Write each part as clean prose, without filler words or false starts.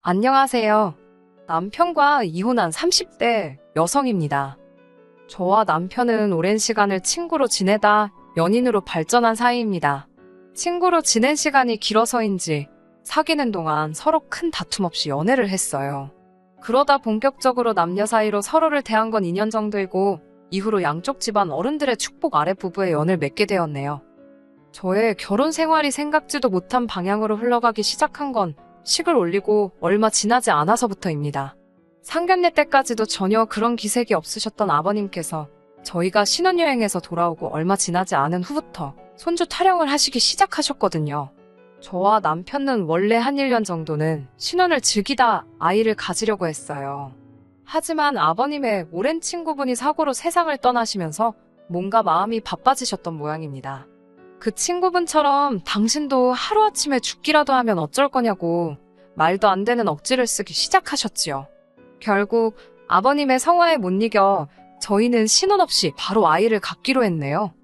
안녕하세요. 남편과 이혼한 30대 여성입니다. 저와 남편은 오랜 시간을 친구로 지내다 연인으로 발전한 사이입니다. 친구로 지낸 시간이 길어서인지 사귀는 동안 서로 큰 다툼 없이 연애를 했어요. 그러다 본격적으로 남녀 사이로 서로를 대한 건 2년 정도이고 이후로 양쪽 집안 어른들의 축복 아래 부부의 연을 맺게 되었네요. 저의 결혼 생활이 생각지도 못한 방향으로 흘러가기 시작한 건 식을 올리고 얼마 지나지 않아서부터입니다. 상견례 때까지도 전혀 그런 기색이 없으셨던 아버님께서 저희가 신혼여행에서 돌아오고 얼마 지나지 않은 후부터 손주 타령을 하시기 시작하셨거든요. 저와 남편은 원래 한 1년 정도는 신혼을 즐기다 아이를 가지려고 했어요. 하지만 아버님의 오랜 친구분이 사고로 세상을 떠나시면서 뭔가 마음이 바빠지셨던 모양입니다. 그 친구분처럼 당신도 하루아침에 죽기라도 하면 어쩔 거냐고 말도 안 되는 억지를 쓰기 시작하셨지요. 결국 아버님의 성화에 못 이겨 저희는 신혼 없이 바로 아이를 갖기로 했네요.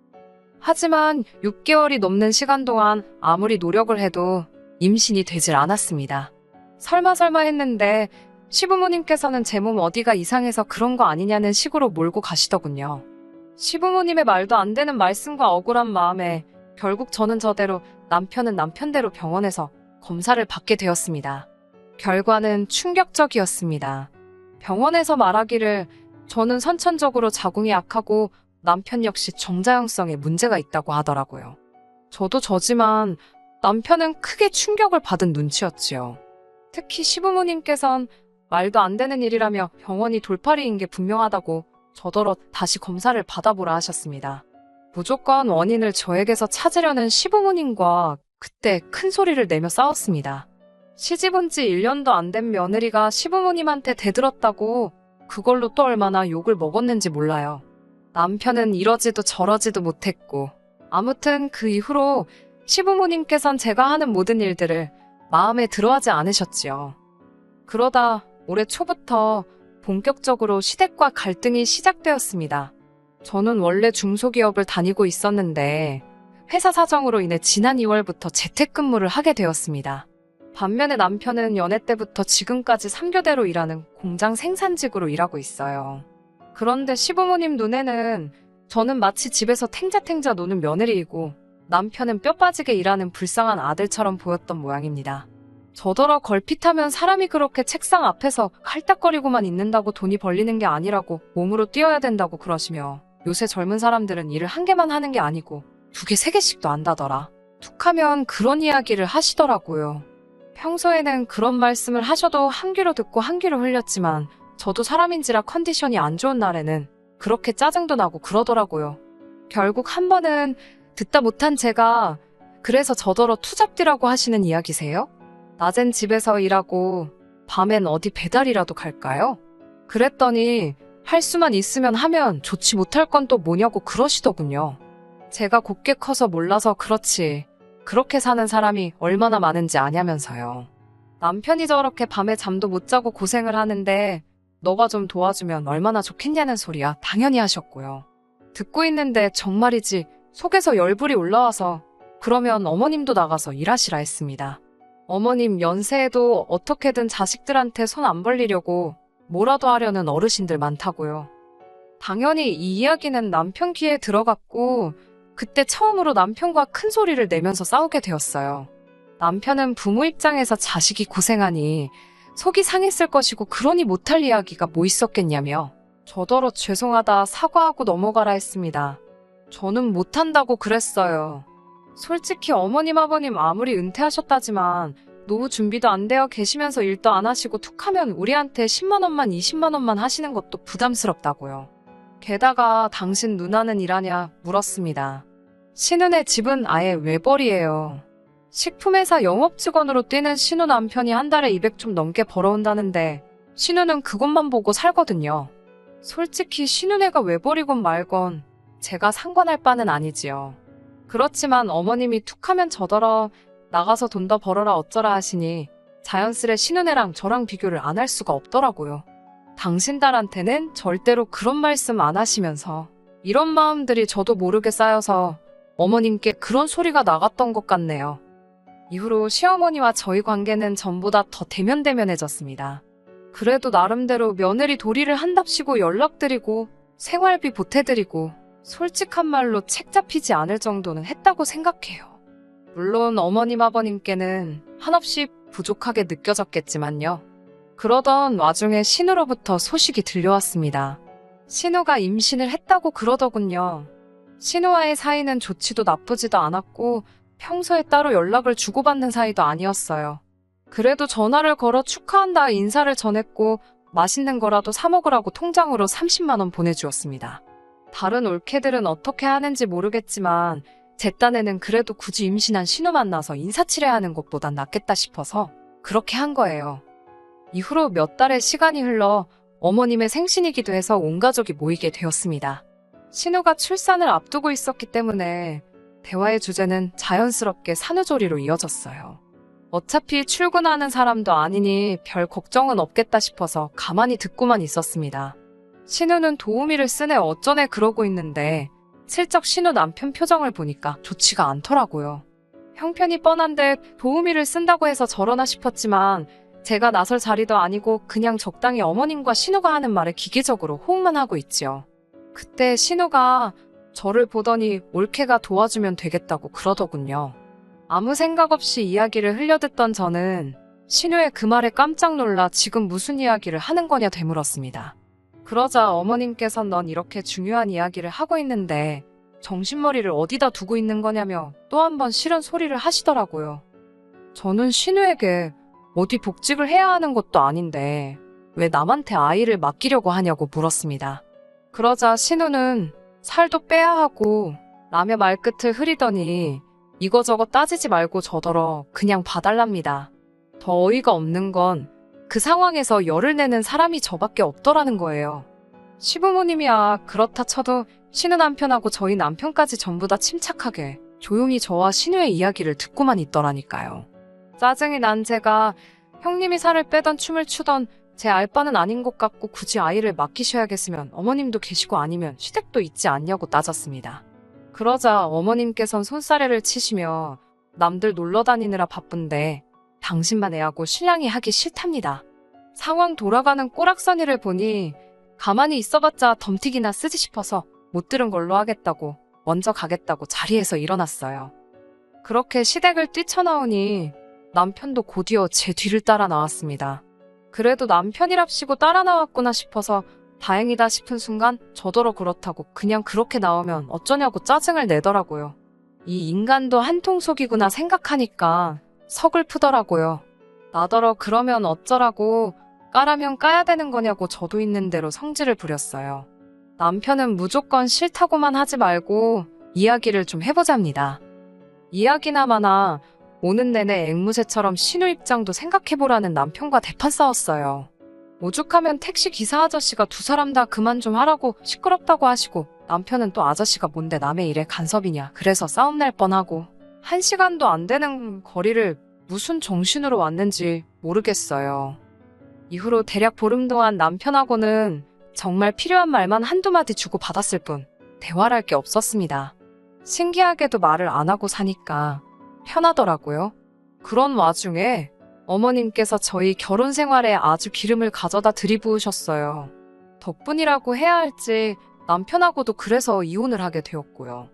하지만 6개월이 넘는 시간 동안 아무리 노력을 해도 임신이 되질 않았습니다. 설마 했는데 시부모님께서는 제 몸 어디가 이상해서 그런 거 아니냐는 식으로 몰고 가시더군요. 시부모님의 말도 안 되는 말씀과 억울한 마음에 결국 저는 저대로 남편은 남편대로 병원에서 검사를 받게 되었습니다. 결과는 충격적이었습니다. 병원에서 말하기를 저는 선천적으로 자궁이 약하고 남편 역시 정자형성에 문제가 있다고 하더라고요. 저도 저지만 남편은 크게 충격을 받은 눈치였지요. 특히 시부모님께선 말도 안 되는 일이라며 병원이 돌팔이인 게 분명하다고 저더러 다시 검사를 받아보라 하셨습니다. 무조건 원인을 저에게서 찾으려는 시부모님과 그때 큰 소리를 내며 싸웠습니다. 시집 온 지 1년도 안 된 며느리가 시부모님한테 대들었다고 그걸로 또 얼마나 욕을 먹었는지 몰라요. 남편은 이러지도 저러지도 못했고 아무튼 그 이후로 시부모님께선 제가 하는 모든 일들을 마음에 들어하지 않으셨지요. 그러다 올해 초부터 본격적으로 시댁과 갈등이 시작되었습니다. 저는 원래 중소기업을 다니고 있었는데 회사 사정으로 인해 지난 2월부터 재택근무를 하게 되었습니다. 반면에 남편은 연애 때부터 지금까지 3교대로 일하는 공장 생산직으로 일하고 있어요. 그런데 시부모님 눈에는 저는 마치 집에서 탱자탱자 노는 며느리이고 남편은 뼈 빠지게 일하는 불쌍한 아들처럼 보였던 모양입니다. 저더러 걸핏하면 사람이 그렇게 책상 앞에서 칼딱거리고만 있는다고 돈이 벌리는 게 아니라고 몸으로 뛰어야 된다고 그러시며 요새 젊은 사람들은 일을 한 개만 하는 게 아니고 2개, 3개씩도 한다더라. 툭하면 그런 이야기를 하시더라고요. 평소에는 그런 말씀을 하셔도 한 귀로 듣고 한 귀로 흘렸지만 저도 사람인지라 컨디션이 안 좋은 날에는 그렇게 짜증도 나고 그러더라고요. 결국 한 번은 듣다 못한 제가 그래서 저더러 투잡디라고 하시는 이야기세요? 낮엔 집에서 일하고 밤엔 어디 배달이라도 갈까요? 그랬더니 할 수만 있으면 하면 좋지 못할 건 또 뭐냐고 그러시더군요. 제가 곱게 커서 몰라서 그렇지 그렇게 사는 사람이 얼마나 많은지 아냐면서요. 남편이 저렇게 밤에 잠도 못 자고 고생을 하는데 너가 좀 도와주면 얼마나 좋겠냐는 소리야 당연히 하셨고요. 듣고 있는데 정말이지 속에서 열불이 올라와서 그러면 어머님도 나가서 일하시라 했습니다. 어머님 연세에도 어떻게든 자식들한테 손 안 벌리려고 뭐라도 하려는 어르신들 많다고요. 당연히 이 이야기는 남편 귀에 들어갔고 그때 처음으로 남편과 큰 소리를 내면서 싸우게 되었어요. 남편은 부모 입장에서 자식이 고생하니 속이 상했을 것이고 그러니 못할 이야기가 뭐 있었겠냐며 저더러 죄송하다 사과하고 넘어가라 했습니다. 저는 못한다고 그랬어요. 솔직히 어머님 아버님 아무리 은퇴하셨다지만 노후 준비도 안 되어 계시면서 일도 안 하시고 툭하면 우리한테 10만 원만 20만 원만 하시는 것도 부담스럽다고요. 게다가 당신 누나는 일하냐 물었습니다. 신은의 집은 아예 외벌이에요. 식품회사 영업직원으로 뛰는 신우 남편이 한 달에 200 좀 넘게 벌어온다는데 신우는 그것만 보고 살거든요. 솔직히 신우네가 외벌이건 말건 제가 상관할 바는 아니지요. 그렇지만 어머님이 툭하면 저더러 나가서 돈 더 벌어라 어쩌라 하시니 자연스레 신우네랑 저랑 비교를 안 할 수가 없더라고요. 당신 딸한테는 절대로 그런 말씀 안 하시면서 이런 마음들이 저도 모르게 쌓여서 어머님께 그런 소리가 나갔던 것 같네요. 이후로 시어머니와 저희 관계는 전보다 더 대면대면해졌습니다. 그래도 나름대로 며느리 도리를 한답시고 연락드리고 생활비 보태드리고 솔직한 말로 책 잡히지 않을 정도는 했다고 생각해요. 물론 어머님 아버님께는 한없이 부족하게 느껴졌겠지만요. 그러던 와중에 신우로부터 소식이 들려왔습니다. 신우가 임신을 했다고 그러더군요. 신우와의 사이는 좋지도 나쁘지도 않았고 평소에 따로 연락을 주고받는 사이도 아니었어요. 그래도 전화를 걸어 축하한다 인사를 전했고 맛있는 거라도 사 먹으라고 통장으로 30만 원 보내주었습니다. 다른 올케들은 어떻게 하는지 모르겠지만 제 딴에는 그래도 굳이 임신한 신우 만나서 인사치레하는 것보단 낫겠다 싶어서 그렇게 한 거예요. 이후로 몇 달의 시간이 흘러 어머님의 생신이기도 해서 온 가족이 모이게 되었습니다. 신우가 출산을 앞두고 있었기 때문에 대화의 주제는 자연스럽게 산후조리로 이어졌어요. 어차피 출근하는 사람도 아니니 별 걱정은 없겠다 싶어서 가만히 듣고만 있었습니다. 신우는 도우미를 쓰네 어쩌네 그러고 있는데 슬쩍 신우 남편 표정을 보니까 좋지가 않더라고요. 형편이 뻔한데 도우미를 쓴다고 해서 저러나 싶었지만 제가 나설 자리도 아니고 그냥 적당히 어머님과 신우가 하는 말에 기계적으로 호응만 하고 있지요. 그때 신우가 저를 보더니 올케가 도와주면 되겠다고 그러더군요. 아무 생각 없이 이야기를 흘려듣던 저는 신우의 그 말에 깜짝 놀라 지금 무슨 이야기를 하는 거냐 되물었습니다. 그러자 어머님께선 넌 이렇게 중요한 이야기를 하고 있는데 정신머리를 어디다 두고 있는 거냐며 또 한 번 싫은 소리를 하시더라고요. 저는 신우에게 어디 복직을 해야 하는 것도 아닌데 왜 남한테 아이를 맡기려고 하냐고 물었습니다. 그러자 신우는 살도 빼야 하고 라며 말끝을 흐리더니 이거저거 따지지 말고 저더러 그냥 봐달랍니다. 더 어이가 없는 건 그 상황에서 열을 내는 사람이 저밖에 없더라는 거예요. 시부모님이야 그렇다 쳐도 신우 남편하고 저희 남편까지 전부 다 침착하게 조용히 저와 신우의 이야기를 듣고만 있더라니까요. 짜증이 난 제가 형님이 살을 빼던 춤을 추던 제 알바는 아닌 것 같고 굳이 아이를 맡기셔야겠으면 어머님도 계시고 아니면 시댁도 있지 않냐고 따졌습니다. 그러자 어머님께선 손사래를 치시며 남들 놀러 다니느라 바쁜데 당신만 애하고 신랑이 하기 싫답니다. 상황 돌아가는 꼬락서니를 보니 가만히 있어봤자 덤튀기나 쓰지 싶어서 못 들은 걸로 하겠다고 먼저 가겠다고 자리에서 일어났어요. 그렇게 시댁을 뛰쳐나오니 남편도 곧이어 제 뒤를 따라 나왔습니다. 그래도 남편이랍시고 따라 나왔구나 싶어서 다행이다 싶은 순간 저더러 그렇다고 그냥 그렇게 나오면 어쩌냐고 짜증을 내더라고요. 이 인간도 한통속이구나 생각하니까 서글프더라고요. 나더러 그러면 어쩌라고 까라면 까야 되는 거냐고 저도 있는 대로 성질을 부렸어요. 남편은 무조건 싫다고만 하지 말고 이야기를 좀 해보자입니다. 이야기나마나 오는 내내 앵무새처럼 신우 입장도 생각해보라는 남편과 대판 싸웠어요. 오죽하면 택시 기사 아저씨가 두 사람 다 그만 좀 하라고 시끄럽다고 하시고 남편은 또 아저씨가 뭔데 남의 일에 간섭이냐 그래서 싸움 날 뻔하고 1시간도 안 되는 거리를 무슨 정신으로 왔는지 모르겠어요. 이후로 대략 보름 동안 남편하고는 정말 필요한 말만 한두 마디 주고받았을 뿐 대화를 할 게 없었습니다. 신기하게도 말을 안 하고 사니까 편하더라고요. 그런 와중에 어머님께서 저희 결혼 생활에 아주 기름을 가져다 들이부으셨어요. 덕분이라고 해야 할지 남편하고도 그래서 이혼을 하게 되었고요.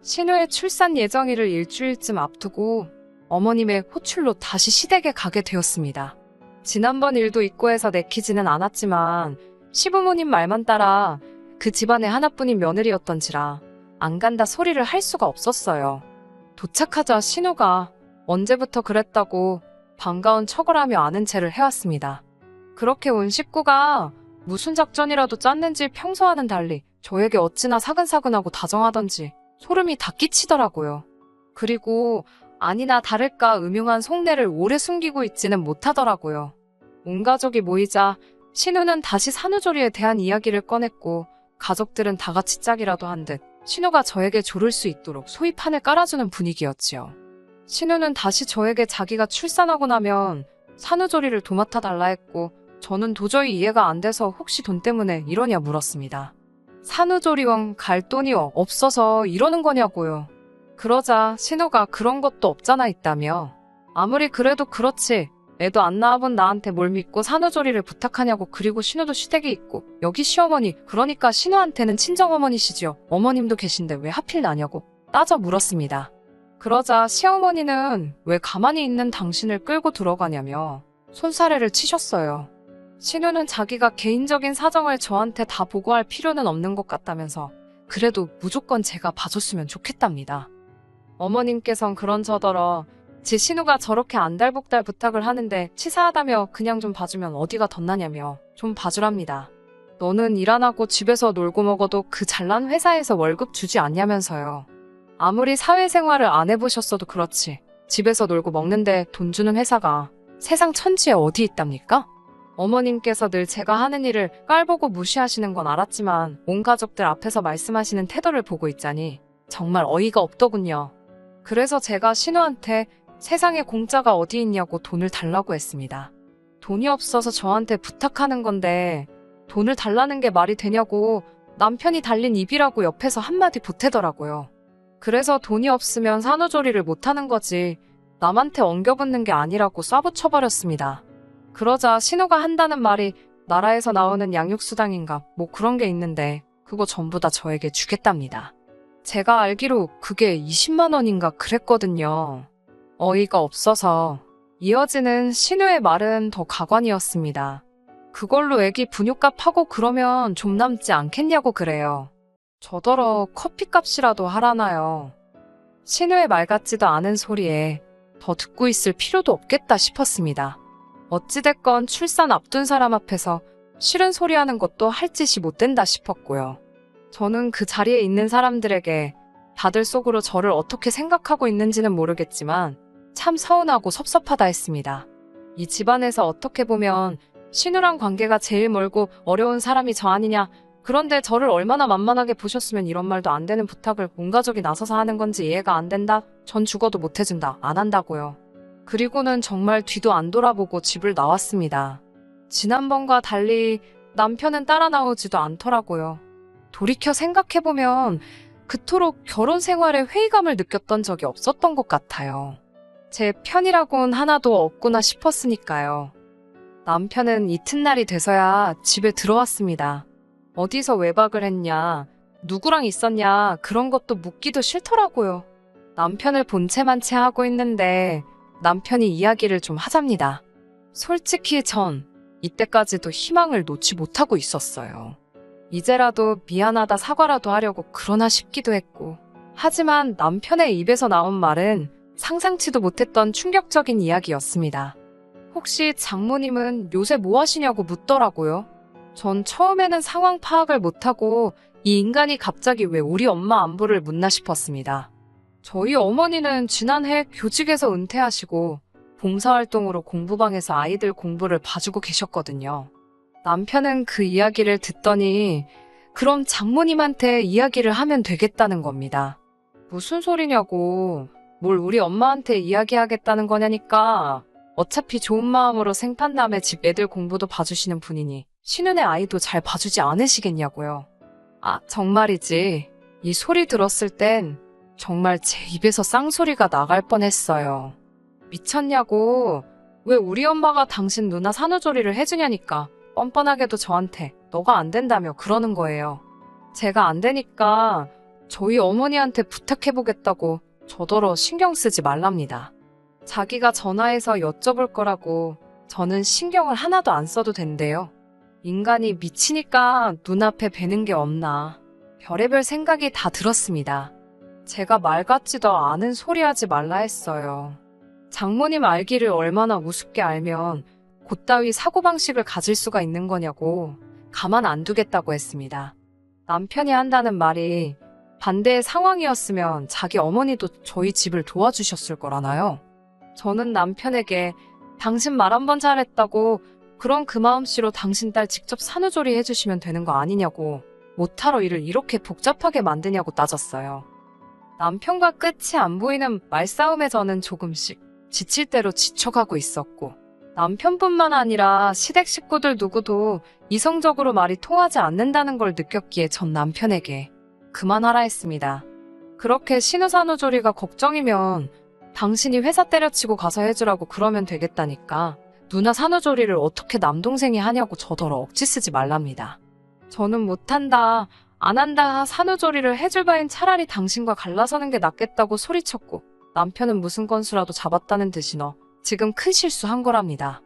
신우의 출산 예정일을 일주일쯤 앞두고 어머님의 호출로 다시 시댁에 가게 되었습니다. 지난번 일도 있고 해서 내키지는 않았지만 시부모님 말만 따라 그 집안의 하나뿐인 며느리였던지라 안 간다 소리를 할 수가 없었어요. 도착하자 신우가 언제부터 그랬다고 반가운 척을 하며 아는 체를 해왔습니다. 그렇게 온 식구가 무슨 작전이라도 짰는지 평소와는 달리 저에게 어찌나 사근사근하고 다정하던지 소름이 다 끼치더라고요. 그리고 아니나 다를까 음흉한 속내를 오래 숨기고 있지는 못하더라고요. 온 가족이 모이자 신우는 다시 산후조리에 대한 이야기를 꺼냈고 가족들은 다 같이 짝이라도 한 듯 신우가 저에게 조를 수 있도록 소위 판을 깔아주는 분위기였지요. 신우는 다시 저에게 자기가 출산하고 나면 산후조리를 도맡아 달라 했고 저는 도저히 이해가 안 돼서 혹시 돈 때문에 이러냐 물었습니다. 산후조리원 갈 돈이 없어서 이러는 거냐고요. 그러자 신우가 그런 것도 없잖아 있다며 아무리 그래도 그렇지. 애도 안 낳아본 나한테 뭘 믿고 산후조리를 부탁하냐고. 그리고 신우도 시댁이 있고 여기 시어머니, 그러니까 신우한테는 친정어머니시지요. 어머님도 계신데 왜 하필 나냐고 따져 물었습니다. 그러자 시어머니는 왜 가만히 있는 당신을 끌고 들어가냐며 손사래를 치셨어요. 신우는 자기가 개인적인 사정을 저한테 다 보고할 필요는 없는 것 같다면서 그래도 무조건 제가 봐줬으면 좋겠답니다. 어머님께선 그런저더러 지 신우가 저렇게 안달복달 부탁을 하는데 치사하다며 그냥 좀 봐주면 어디가 덧나냐며 좀 봐주랍니다. 너는 일 안 하고 집에서 놀고 먹어도 그 잘난 회사에서 월급 주지 않냐면서요. 아무리 사회생활을 안 해보셨어도 그렇지. 집에서 놀고 먹는데 돈 주는 회사가 세상 천지에 어디 있답니까? 어머님께서 늘 제가 하는 일을 깔보고 무시하시는 건 알았지만 온 가족들 앞에서 말씀하시는 태도를 보고 있자니 정말 어이가 없더군요. 그래서 제가 신우한테 세상에 공짜가 어디 있냐고 돈을 달라고 했습니다. 돈이 없어서 저한테 부탁하는 건데 돈을 달라는 게 말이 되냐고 남편이 달린 입이라고 옆에서 한마디 보태더라고요. 그래서 돈이 없으면 산후조리를 못하는 거지 남한테 엉겨붙는 게 아니라고 쏴붙여버렸습니다. 그러자 신우가 한다는 말이 나라에서 나오는 양육수당인가 뭐 그런 게 있는데 그거 전부 다 저에게 주겠답니다. 제가 알기로 그게 20만 원인가 그랬거든요. 어이가 없어서 이어지는 신우의 말은 더 가관이었습니다. 그걸로 애기 분유값 하고 그러면 좀 남지 않겠냐고 그래요. 저더러 커피값이라도 하라나요. 신우의 말 같지도 않은 소리에 더 듣고 있을 필요도 없겠다 싶었습니다. 어찌됐건 출산 앞둔 사람 앞에서 싫은 소리 하는 것도 할 짓이 못 된다 싶었고요. 저는 그 자리에 있는 사람들에게 다들 속으로 저를 어떻게 생각하고 있는지는 모르겠지만 참 서운하고 섭섭하다 했습니다. 이 집안에서 어떻게 보면 신우랑 관계가 제일 멀고 어려운 사람이 저 아니냐. 그런데 저를 얼마나 만만하게 보셨으면 이런 말도 안 되는 부탁을 온 가족이 나서서 하는 건지 이해가 안 된다. 전 죽어도 못 해준다. 안 한다고요. 그리고는 정말 뒤도 안 돌아보고 집을 나왔습니다. 지난번과 달리 남편은 따라 나오지도 않더라고요. 돌이켜 생각해보면 그토록 결혼 생활에 회의감을 느꼈던 적이 없었던 것 같아요. 제 편이라곤 하나도 없구나 싶었으니까요. 남편은 이튿날이 돼서야 집에 들어왔습니다. 어디서 외박을 했냐, 누구랑 있었냐 그런 것도 묻기도 싫더라고요. 남편을 본체만 채 하고 있는데 남편이 이야기를 좀 하잡니다. 솔직히 전 이때까지도 희망을 놓지 못하고 있었어요. 이제라도 미안하다 사과라도 하려고 그러나 싶기도 했고 하지만 남편의 입에서 나온 말은 상상치도 못했던 충격적인 이야기였습니다. 혹시 장모님은 요새 뭐 하시냐고 묻더라고요. 전 처음에는 상황 파악을 못하고 이 인간이 갑자기 왜 우리 엄마 안부를 묻나 싶었습니다. 저희 어머니는 지난해 교직에서 은퇴하시고 봉사활동으로 공부방에서 아이들 공부를 봐주고 계셨거든요. 남편은 그 이야기를 듣더니 그럼 장모님한테 이야기를 하면 되겠다는 겁니다. 무슨 소리냐고. 뭘 우리 엄마한테 이야기하겠다는 거냐니까. 어차피 좋은 마음으로 생판남의 집 애들 공부도 봐주시는 분이니 신은의 아이도 잘 봐주지 않으시겠냐고요. 아, 정말이지. 이 소리 들었을 땐 정말 제 입에서 쌍소리가 나갈 뻔했어요. 미쳤냐고. 왜 우리 엄마가 당신 누나 산후조리를 해주냐니까 뻔뻔하게도 저한테 너가 안 된다며 그러는 거예요. 제가 안 되니까 저희 어머니한테 부탁해보겠다고 저더러 신경 쓰지 말랍니다. 자기가 전화해서 여쭤볼 거라고 저는 신경을 하나도 안 써도 된대요. 인간이 미치니까 눈앞에 뵈는 게 없나. 별의별 생각이 다 들었습니다. 제가 말 같지도 않은 소리 하지 말라 했어요. 장모님 알기를 얼마나 우습게 알면 곧따위 사고방식을 가질 수가 있는 거냐고 가만 안 두겠다고 했습니다. 남편이 한다는 말이 반대의 상황이었으면 자기 어머니도 저희 집을 도와주셨을 거라나요? 저는 남편에게 당신 말 한 번 잘했다고 그럼 그 마음씨로 당신 딸 직접 산후조리 해주시면 되는 거 아니냐고 못하러 일을 이렇게 복잡하게 만드냐고 따졌어요. 남편과 끝이 안 보이는 말싸움에 저는 조금씩 지칠 대로 지쳐가고 있었고 남편뿐만 아니라 시댁 식구들 누구도 이성적으로 말이 통하지 않는다는 걸 느꼈기에 전 남편에게 그만하라 했습니다. 그렇게 신우산후조리가 걱정이면 당신이 회사 때려치고 가서 해주라고 그러면 되겠다니까. 누나 산후조리를 어떻게 남동생이 하냐고 저더러 억지 쓰지 말랍니다. 저는 못한다, 안 한다 산후조리를 해줄 바엔 차라리 당신과 갈라서는 게 낫겠다고 소리쳤고, 남편은 무슨 건수라도 잡았다는 듯이 지금 큰 실수한 거랍니다.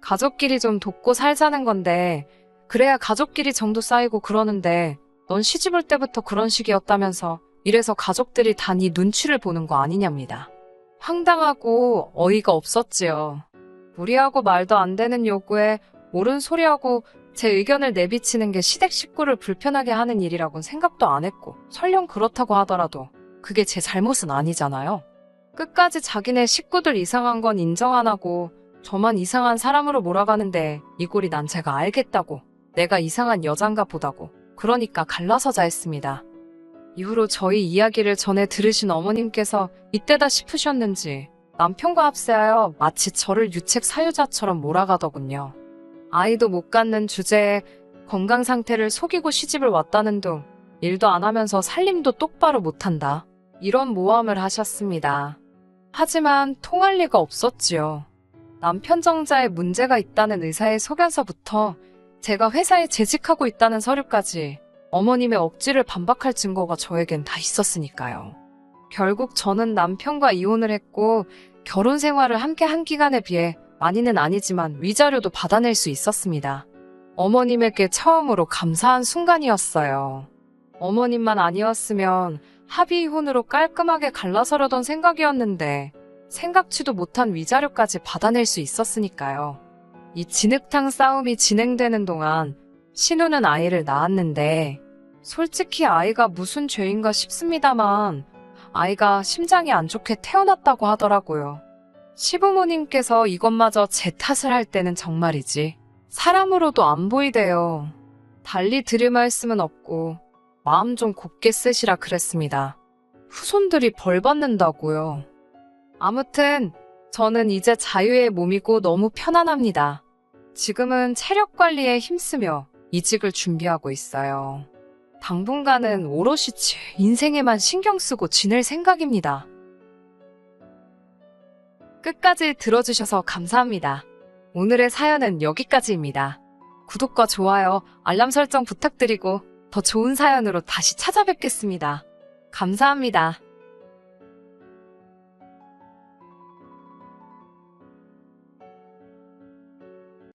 가족끼리 좀 돕고 살자는 건데 그래야 가족끼리 정도 쌓이고 그러는데 넌 시집 올 때부터 그런 식이었다면서 이래서 가족들이 다 네 눈치를 보는 거 아니냐입니다. 황당하고 어이가 없었지요. 무리하고 말도 안 되는 요구에 옳은 소리하고 제 의견을 내비치는 게 시댁 식구를 불편하게 하는 일이라고는 생각도 안 했고, 설령 그렇다고 하더라도 그게 제 잘못은 아니잖아요. 끝까지 자기네 식구들 이상한 건 인정 안 하고 저만 이상한 사람으로 몰아가는데 이 꼴이 난 제가 알겠다고, 내가 이상한 여잔가 보다고, 그러니까 갈라서자 했습니다. 이후로 저희 이야기를 전해 들으신 어머님께서 이때다 싶으셨는지 남편과 합세하여 마치 저를 유책 사유자처럼 몰아가더군요. 아이도 못 갖는 주제에 건강 상태를 속이고 시집을 왔다는 둥, 일도 안 하면서 살림도 똑바로 못한다, 이런 모함을 하셨습니다. 하지만 통할 리가 없었지요. 남편 정자에 문제가 있다는 의사의 소견서부터 제가 회사에 재직하고 있다는 서류까지 어머님의 억지를 반박할 증거가 저에겐 다 있었으니까요. 결국 저는 남편과 이혼을 했고 결혼 생활을 함께 한 기간에 비해 많이는 아니지만 위자료도 받아낼 수 있었습니다. 어머님에게 처음으로 감사한 순간이었어요. 어머님만 아니었으면 합의 이혼으로 깔끔하게 갈라서려던 생각이었는데 생각지도 못한 위자료까지 받아낼 수 있었으니까요. 이 진흙탕 싸움이 진행되는 동안 신우는 아이를 낳았는데 솔직히 아이가 무슨 죄인가 싶습니다만 아이가 심장이 안 좋게 태어났다고 하더라고요. 시부모님께서 이것마저 제 탓을 할 때는 정말이지 사람으로도 안 보이대요. 달리 드릴 말씀은 없고 마음 좀 곱게 쓰시라 그랬습니다. 후손들이 벌 받는다고요. 아무튼 저는 이제 자유의 몸이고 너무 편안합니다. 지금은 체력 관리에 힘쓰며 이직을 준비하고 있어요. 당분간은 오롯이 제 인생에만 신경 쓰고 지낼 생각입니다. 끝까지 들어주셔서 감사합니다. 오늘의 사연은 여기까지입니다. 구독과 좋아요, 알람 설정 부탁드리고 더 좋은 사연으로 다시 찾아뵙겠습니다. 감사합니다.